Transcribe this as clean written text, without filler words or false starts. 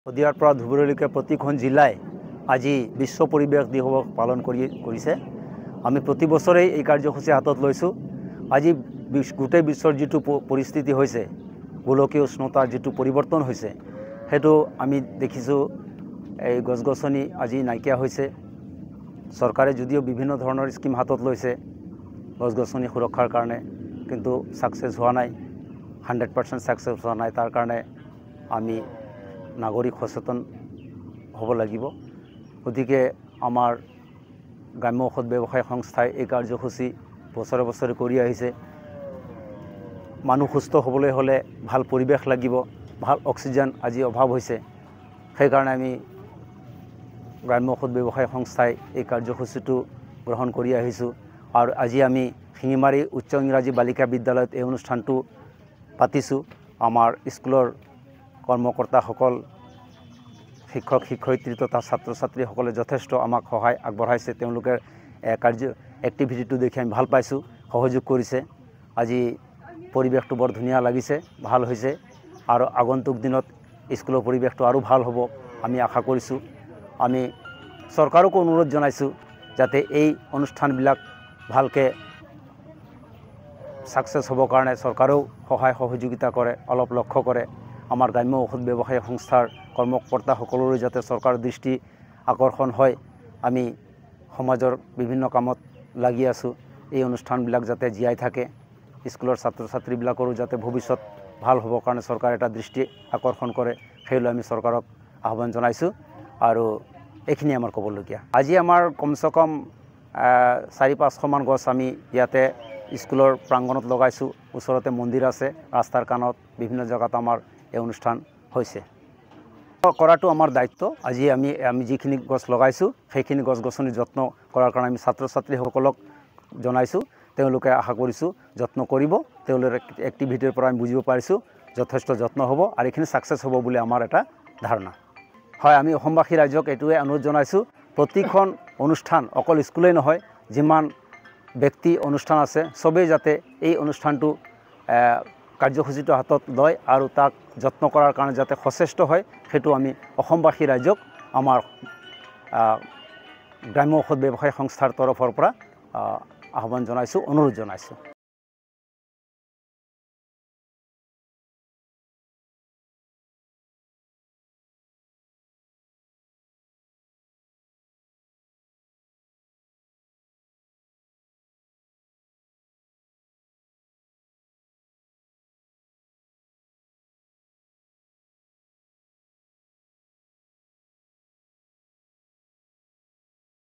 শদিয়াৰ পৰা ধুবুৰীলৈকে প্ৰতিখন জিলাই আজি বিশ্ব পৰিৱেশ দিৱস পালন কৰিছে। আমি প্ৰতি বছৰেই এই কাৰ্যসূচী হাতত লৈছোঁ। আজি গোটেই বিশ্বৰ যিটো পৰিস্থিতি হৈছে, গোলকীয় উষ্ণতাৰ যিটো পৰিৱৰ্তন হৈছে, সেইটো আমি দেখিছোঁ। এই গছ-গছনি আজি নাইকিয়া হৈছে। চৰকাৰে যদিও বিভিন্ন ধৰণৰ স্কিম হাতত লৈছে গছ-গছনি সুৰক্ষাৰ কাৰণে, কিন্তু ছাকচেছ হোৱা নাই, 100% ছাকচেছ হোৱা নাই। তাৰ কাৰণে আমি নাগৰিক সচেতন হ'ব লাগিব। গতিকে আমাৰ গ্ৰাম্য ঔষধ ব্যৱসায় সংস্থাই এই কাৰ্যসূচী বছৰে বছৰে কৰি আহিছে। মানুহ সুস্থ হ'বলৈ হ'লে ভাল পৰিৱেশ লাগিব, ভাল অক্সিজেন আজি অভাৱ হৈছে। সেইকাৰণে আমি গ্ৰাম্য ঔষধ ব্যৱসায় সংস্থাই এই কাৰ্যসূচীটো গ্ৰহণ কৰি আহিছোঁ। আৰু আজি আমি শিঙিমাৰী উচ্চ ইংৰাজী বালিকা বিদ্যালয়ত এই অনুষ্ঠানটো পাতিছোঁ। আমাৰ স্কুলৰ কৰ্মকৰ্তাসকল, শিক্ষক শিক্ষয়িত্ৰী তথা ছাত্ৰ ছাত্ৰীসকলে যথেষ্ট আমাক সহায় আগবঢ়াইছে। তেওঁলোকে এক্টিভিটিটো দেখি আমি ভাল পাইছোঁ, সহযোগ কৰিছে। আজি পৰিৱেশটো বৰ ধুনীয়া লাগিছে, ভাল হৈছে। আৰু আগন্তুক দিনত স্কুলৰ পৰিৱেশটো আৰু ভাল হ'ব আমি আশা কৰিছোঁ। আমি চৰকাৰকো অনুৰোধ জনাইছোঁ যাতে এই অনুষ্ঠানবিলাক ভালকৈ ছাকচেছ হ'বৰ কাৰণে চৰকাৰেও সহায় সহযোগিতা কৰে, অলপ লক্ষ্য কৰে। আমাৰ গ্ৰাম্য ঔষধ ব্যৱসায় সংস্থাৰ কৰ্মকৰ্তাসকলৰো যাতে চৰকাৰৰ দৃষ্টি আকৰ্ষণ হয়। আমি সমাজৰ বিভিন্ন কামত লাগি আছোঁ। এই অনুষ্ঠানবিলাক যাতে জীয়াই থাকে, স্কুলৰ ছাত্ৰ ছাত্ৰীবিলাকৰো যাতে ভৱিষ্যত ভাল হ'বৰ কাৰণে চৰকাৰে এটা দৃষ্টি আকৰ্ষণ কৰে, সেইলৈ আমি চৰকাৰক আহ্বান জনাইছোঁ। আৰু এইখিনি আমাৰ ক'বলগীয়া। আজি আমাৰ কমচে কম 400-500মান গছ আমি ইয়াতে স্কুলৰ প্ৰাংগণত লগাইছোঁ। ওচৰতে মন্দিৰ আছে, ৰাস্তাৰ কাণত বিভিন্ন জেগাত আমাৰ এই অনুষ্ঠান হৈছে। কৰাটো আমাৰ দায়িত্ব। আজি আমি যিখিনি গছ লগাইছোঁ সেইখিনি গছ-গছনি যত্ন কৰাৰ কাৰণে আমি ছাত্ৰ ছাত্ৰীসকলক জনাইছোঁ। তেওঁলোকে আশা কৰিছোঁ যত্ন কৰিব। তেওঁলোকৰ এক্টিভিটিৰ পৰা আমি বুজিব পাৰিছোঁ যথেষ্ট যত্ন হ'ব আৰু এইখিনি ছাকচেছ হ'ব বুলি আমাৰ এটা ধাৰণা। হয়, আমি অসমবাসী ৰাইজক এইটোৱে অনুৰোধ জনাইছোঁ, প্ৰতিখন অনুষ্ঠান অকল স্কুলেই নহয়, যিমান ব্যক্তি অনুষ্ঠান আছে চবেই যাতে এই অনুষ্ঠানটো কাৰ্যসূচীটো হাতত লয় আৰু তাক যত্ন কৰাৰ কাৰণে যাতে সচেষ্ট হয়, সেইটো আমি অসমবাসী ৰাইজক আমাৰ গ্ৰাম্য ঔষধ ব্যৱসায় সংস্থাৰ তৰফৰ পৰা আহ্বান জনাইছোঁ, অনুৰোধ জনাইছোঁ।